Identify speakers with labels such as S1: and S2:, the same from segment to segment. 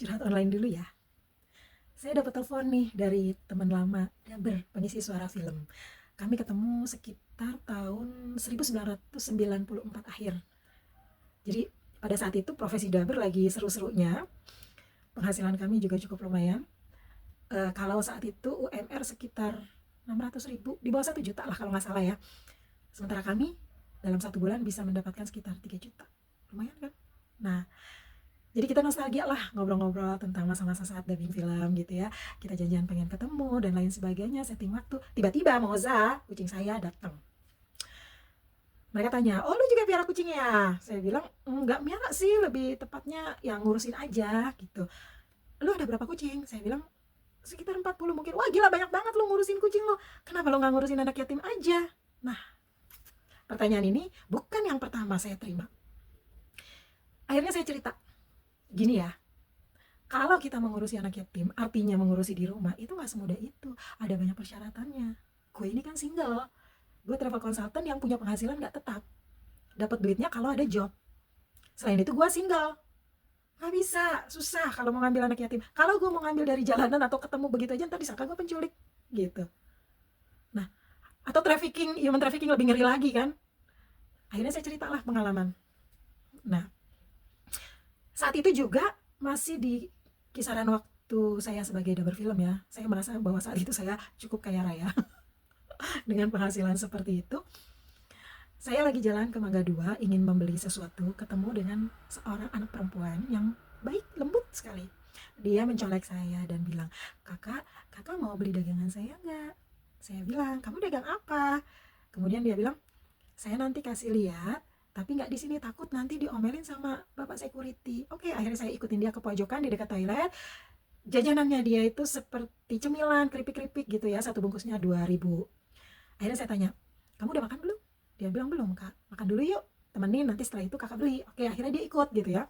S1: Curhat online dulu ya. Saya dapat telepon nih dari teman lama, Daber, pengisi suara film. Kami ketemu sekitar tahun 1994 akhir. Jadi pada saat itu profesi Daber lagi seru-serunya, penghasilan kami juga cukup lumayan. Kalau saat itu UMR sekitar 600.000, di bawah 1 juta lah kalau nggak salah ya. Sementara kami dalam 1 bulan bisa mendapatkan sekitar 3 juta. Lumayan kan? Nah, jadi kita nostalgia lah ngobrol-ngobrol tentang masa-masa saat dubbing film gitu ya. Kita janjian pengen ketemu dan lain sebagainya, setting waktu. Tiba-tiba Moza, kucing saya datang. Mereka tanya, oh lu juga piara kucing ya? Saya bilang, enggak miara sih, lebih tepatnya yang ngurusin aja gitu. Lu ada berapa kucing? Saya bilang, sekitar 40 mungkin. Wah gila banyak banget lu ngurusin kucing lo. Kenapa lu gak ngurusin anak yatim aja? Nah, pertanyaan ini bukan yang pertama saya terima. Akhirnya saya cerita, gini ya, kalau kita mengurusi anak yatim, artinya mengurusi di rumah, itu gak semudah itu. Ada banyak persyaratannya. Gue ini kan single. Gue travel consultant yang punya penghasilan gak tetap. Dapat duitnya kalau ada job. Selain itu gue single. Gak bisa, susah kalau mau ngambil anak yatim. Kalau gue mau ngambil dari jalanan atau ketemu begitu aja, ntar disangka gue penculik. Gitu. Nah, atau trafficking, human trafficking lebih ngeri lagi kan. Akhirnya saya ceritalah pengalaman. Nah, saat itu juga masih di kisaran waktu saya sebagai double film ya. Saya merasa bahwa saat itu saya cukup kaya raya dengan penghasilan seperti itu. Saya lagi jalan ke Mangga 2 ingin membeli sesuatu, ketemu dengan seorang anak perempuan yang baik, lembut sekali. Dia mencolek saya dan bilang, kakak mau beli dagangan saya nggak? Saya bilang, kamu dagang apa? Kemudian dia bilang, saya nanti kasih lihat, tapi nggak di sini, takut nanti diomelin sama bapak security. Oke, akhirnya saya ikutin dia ke pojokan di dekat toilet. Jajanannya dia itu seperti cemilan, keripik-keripik gitu ya, satu bungkusnya 2.000. Akhirnya saya tanya, kamu udah makan belum? Dia bilang belum kak, makan dulu yuk, temenin, nanti setelah itu kakak beli. Oke, akhirnya dia ikut gitu ya,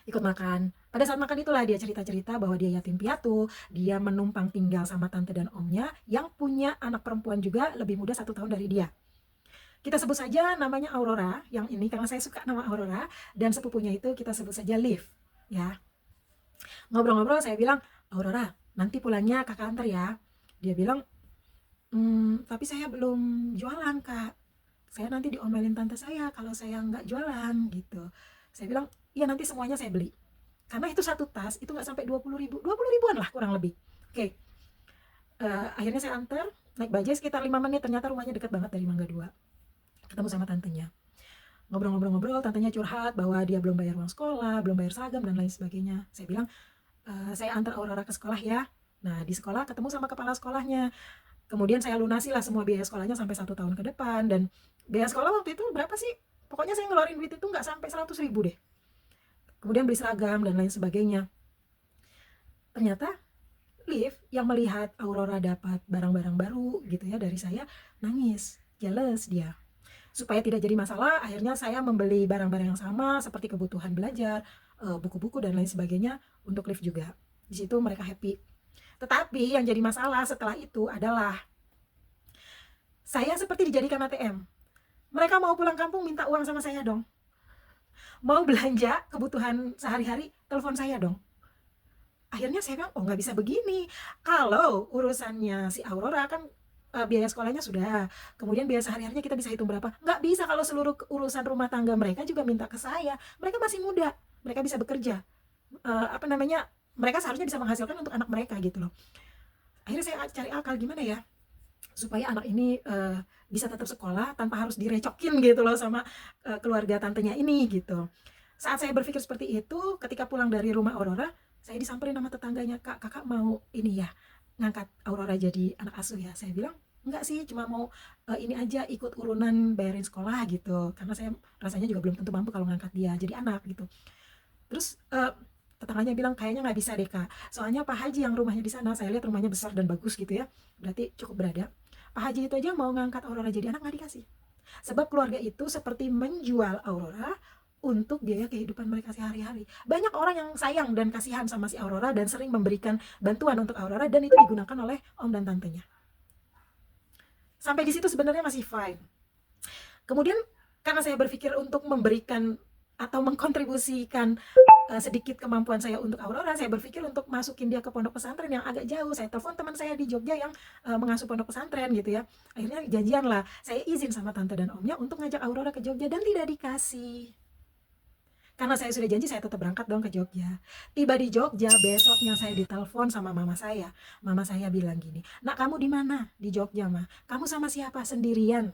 S1: ikut makan. Pada saat makan itulah dia cerita-cerita bahwa dia yatim piatu, dia menumpang tinggal sama tante dan omnya yang punya anak perempuan juga lebih muda 1 tahun dari dia. Kita sebut saja namanya Aurora, yang ini karena saya suka nama Aurora, dan sepupunya itu kita sebut saja Liv ya. Ngobrol-ngobrol saya bilang, Aurora nanti pulangnya kakak antar ya. Dia bilang, tapi saya belum jualan kak, saya nanti diomelin tante saya kalau saya nggak jualan gitu. Saya bilang, iya nanti semuanya saya beli. Karena itu satu tas, itu nggak sampai 20.000, 20 ribuan lah kurang lebih. Oke, akhirnya saya antar, naik bajai sekitar 5 menit, ternyata rumahnya dekat banget dari Mangga 2. Ketemu sama tantenya. Ngobrol-ngobrol-ngobrol, tantenya curhat bahwa dia belum bayar uang sekolah, belum bayar seragam, dan lain sebagainya. Saya bilang, saya antar Aurora ke sekolah ya. Nah, di sekolah ketemu sama kepala sekolahnya. Kemudian saya lunasi lah semua biaya sekolahnya sampai 1 tahun ke depan. Dan biaya sekolah waktu itu berapa sih? Pokoknya saya ngeluarin duit itu nggak sampai 100.000 deh. Kemudian beli seragam dan lain sebagainya. Ternyata Liv yang melihat Aurora dapat barang-barang baru gitu ya dari saya, nangis, jealous dia. Supaya tidak jadi masalah, akhirnya saya membeli barang-barang yang sama seperti kebutuhan belajar, buku-buku dan lain sebagainya untuk Liv juga. Di situ mereka happy. Tetapi yang jadi masalah setelah itu adalah saya seperti dijadikan ATM. Mereka mau pulang kampung minta uang sama saya dong. Mau belanja kebutuhan sehari-hari, telepon saya dong. Akhirnya saya bilang, oh nggak bisa begini. Kalau urusannya si Aurora kan biaya sekolahnya sudah, kemudian biaya sehari-harinya kita bisa hitung berapa. Nggak bisa kalau seluruh urusan rumah tangga mereka juga minta ke saya. Mereka masih muda, mereka bisa bekerja. Apa namanya, mereka seharusnya bisa menghasilkan untuk anak mereka gitu loh. Akhirnya saya cari akal gimana ya supaya anak ini bisa tetap sekolah tanpa harus direcokin gitu loh sama keluarga tantenya ini gitu. Saat saya berpikir seperti itu, ketika pulang dari rumah Aurora, saya disamperin sama tetangganya, kak, kakak mau ini ya, ngangkat Aurora jadi anak asuh ya. Saya bilang, enggak sih, cuma mau ini aja, ikut urunan bayarin sekolah gitu. Karena saya rasanya juga belum tentu mampu kalau ngangkat dia jadi anak gitu. Terus tetangganya bilang, kayaknya nggak bisa deh kak. Soalnya Pak Haji yang rumahnya di sana, saya lihat rumahnya besar dan bagus gitu ya. Berarti cukup berada. Pak Haji itu aja mau ngangkat Aurora jadi anak, nggak dikasih. Sebab keluarga itu seperti menjual Aurora untuk biaya kehidupan mereka sehari-hari. Banyak orang yang sayang dan kasihan sama si Aurora dan sering memberikan bantuan untuk Aurora, dan itu digunakan oleh om dan tantenya. Sampai di situ sebenarnya masih fine. Kemudian karena saya berpikir untuk memberikan atau mengkontribusikan sedikit kemampuan saya untuk Aurora, saya berpikir untuk masukin dia ke pondok pesantren yang agak jauh. Saya telepon teman saya di Jogja yang mengasuh pondok pesantren gitu ya. Akhirnya janjian lah, saya izin sama tante dan omnya untuk ngajak Aurora ke Jogja dan tidak dikasih. Karena saya sudah janji, saya tetap berangkat dong ke Jogja. Tiba di Jogja, besoknya saya ditelepon sama mama saya. Mama saya bilang gini, "Nak, kamu di mana?" "Di Jogja, Ma." "Kamu sama siapa?" "Sendirian."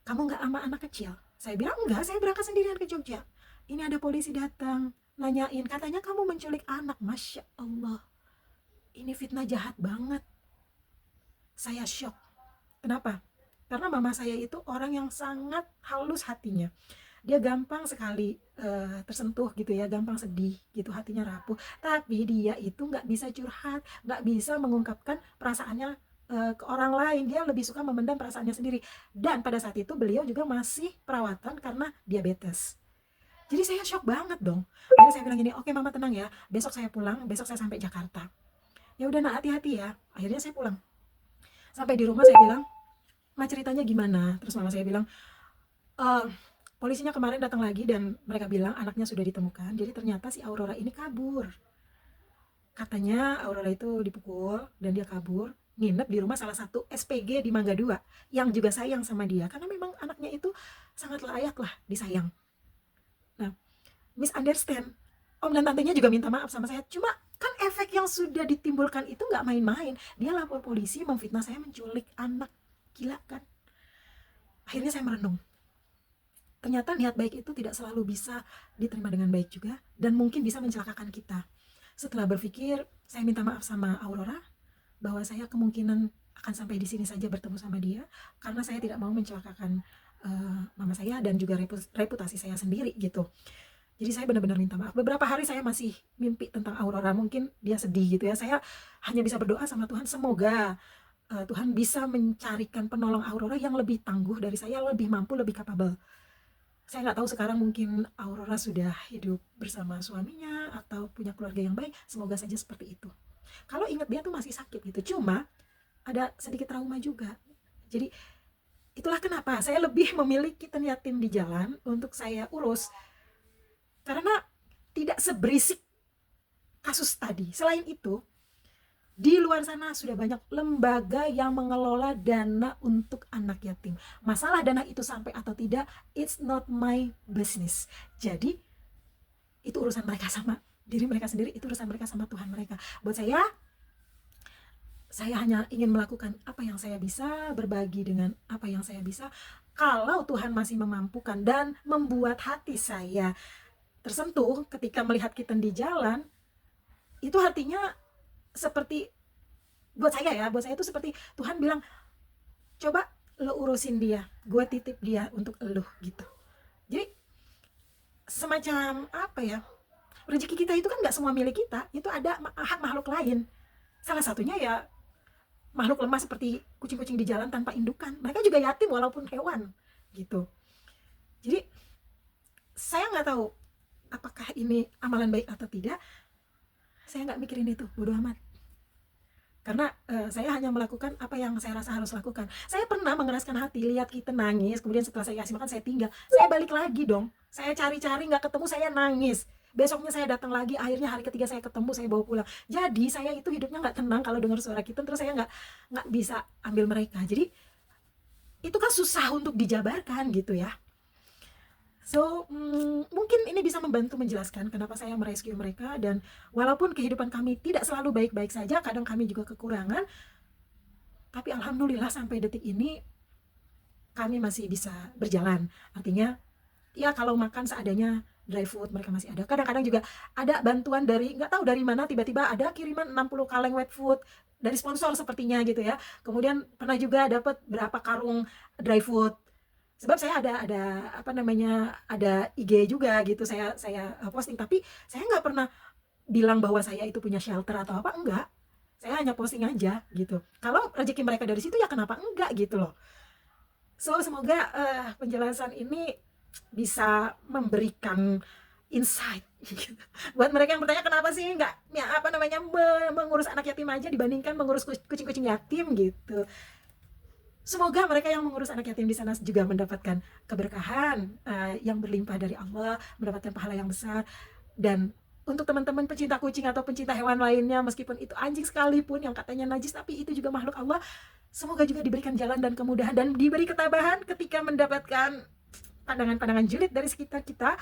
S1: "Kamu nggak sama anak kecil?" Saya bilang, "Enggak, saya berangkat sendirian ke Jogja. Ini ada polisi datang, nanyain, katanya kamu menculik anak." Masya Allah, ini fitnah jahat banget. Saya shock. Kenapa? Karena mama saya itu orang yang sangat halus hatinya. Dia gampang sekali tersentuh gitu ya, gampang sedih gitu, hatinya rapuh. Tapi dia itu nggak bisa curhat, nggak bisa mengungkapkan perasaannya ke orang lain. Dia lebih suka memendam perasaannya sendiri. Dan pada saat itu beliau juga masih perawatan karena diabetes. Jadi saya shock banget dong. Akhirnya saya bilang gini, "Oke mama, tenang ya, besok saya pulang, besok saya sampai Jakarta." "Ya udah nak, hati-hati ya." Akhirnya saya pulang. Sampai di rumah saya bilang, "Ma, ceritanya gimana?" Terus mama saya bilang, "Eh, polisinya kemarin datang lagi dan mereka bilang anaknya sudah ditemukan. Jadi ternyata si Aurora ini kabur. Katanya Aurora itu dipukul dan dia kabur, nginep di rumah salah satu SPG di Mangga 2 yang juga sayang sama dia karena memang anaknya itu sangat layak lah disayang." Nah, misunderstand. Om dan tantenya juga minta maaf sama saya. Cuma kan efek yang sudah ditimbulkan itu nggak main-main. Dia lapor polisi, memfitnah saya menculik anak. Gila kan? Akhirnya saya merenung. Ternyata niat baik itu tidak selalu bisa diterima dengan baik juga, dan mungkin bisa mencelakakan kita. Setelah berpikir, saya minta maaf sama Aurora bahwa saya kemungkinan akan sampai di sini saja bertemu sama dia karena saya tidak mau mencelakakan mama saya dan juga reputasi saya sendiri gitu. Jadi saya benar-benar minta maaf. Beberapa hari saya masih mimpi tentang Aurora, mungkin dia sedih gitu ya. Saya hanya bisa berdoa sama Tuhan, semoga Tuhan bisa mencarikan penolong Aurora yang lebih tangguh dari saya, lebih mampu, lebih kapabel. Saya nggak tahu sekarang mungkin Aurora sudah hidup bersama suaminya atau punya keluarga yang baik. Semoga saja seperti itu. Kalau ingat dia tuh masih sakit gitu. Cuma ada sedikit trauma juga. Jadi itulah kenapa saya lebih memilih Kitten Yatim di Jalan untuk saya urus. Karena tidak seberisik kasus tadi. Selain itu, di luar sana sudah banyak lembaga yang mengelola dana untuk anak yatim. Masalah dana itu sampai atau tidak, it's not my business. Jadi, itu urusan mereka sama diri mereka sendiri, itu urusan mereka sama Tuhan mereka. Buat saya hanya ingin melakukan apa yang saya bisa, berbagi dengan apa yang saya bisa. Kalau Tuhan masih memampukan dan membuat hati saya tersentuh ketika melihat Kitten di jalan, itu artinya seperti buat saya itu seperti Tuhan bilang, "Coba lo urusin dia, gue titip dia untuk lo," gitu. Jadi semacam apa ya, rezeki kita itu kan nggak semua milik kita, itu ada hak makhluk lain. Salah satunya ya makhluk lemah seperti kucing-kucing di jalan tanpa indukan. Mereka juga yatim walaupun hewan gitu. Jadi saya nggak tahu apakah ini amalan baik atau tidak. Saya nggak mikirin itu, bodo amat. Karena saya hanya melakukan apa yang saya rasa harus lakukan. Saya pernah mengeraskan hati, lihat kita nangis, kemudian setelah saya kasih makan, saya tinggal. Saya balik lagi dong. Saya cari-cari, nggak ketemu, saya nangis. Besoknya saya datang lagi, akhirnya hari ketiga saya ketemu, saya bawa pulang. Jadi saya itu hidupnya nggak tenang kalau dengar suara kita, terus saya nggak bisa ambil mereka. Jadi itu kan susah untuk dijabarkan gitu ya. So, mungkin ini bisa membantu menjelaskan kenapa saya merescue mereka, dan walaupun kehidupan kami tidak selalu baik-baik saja, kadang kami juga kekurangan, tapi alhamdulillah sampai detik ini kami masih bisa berjalan. Artinya, ya kalau makan seadanya, dry food mereka masih ada. Kadang-kadang juga ada bantuan dari, nggak tahu dari mana, tiba-tiba ada kiriman 60 kaleng wet food dari sponsor sepertinya gitu ya. Kemudian pernah juga dapat berapa karung dry food. Sebab saya ada apa namanya, ada IG juga gitu, saya posting, tapi saya nggak pernah bilang bahwa saya itu punya shelter atau apa, enggak. Saya hanya posting aja gitu. Kalau rezeki mereka dari situ ya kenapa enggak gitu loh. So semoga penjelasan ini bisa memberikan insight gitu. Buat mereka yang bertanya kenapa sih nggak ya apa namanya mengurus anak yatim aja dibandingkan mengurus kucing-kucing yatim gitu. Semoga mereka yang mengurus anak yatim di sana juga mendapatkan keberkahan yang berlimpah dari Allah, mendapatkan pahala yang besar. Dan untuk teman-teman pecinta kucing atau pencinta hewan lainnya, meskipun itu anjing sekalipun yang katanya najis, tapi itu juga makhluk Allah, semoga juga diberikan jalan dan kemudahan dan diberi ketabahan ketika mendapatkan pandangan-pandangan julid dari sekitar kita.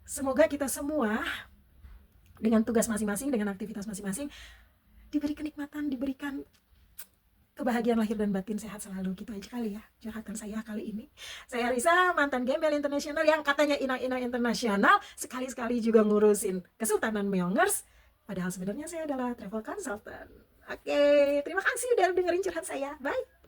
S1: Semoga kita semua dengan tugas masing-masing, dengan aktivitas masing-masing, diberi kenikmatan, diberikan kebahagiaan lahir dan batin, sehat selalu. Gitu aja kali ya curhatan saya kali ini. Saya Risa, mantan gembel internasional yang katanya inang-inang internasional, sekali-sekali juga ngurusin Kesultanan Meongers, padahal sebenarnya saya adalah travel consultant. Oke, terima kasih udah dengerin curhat saya. Bye.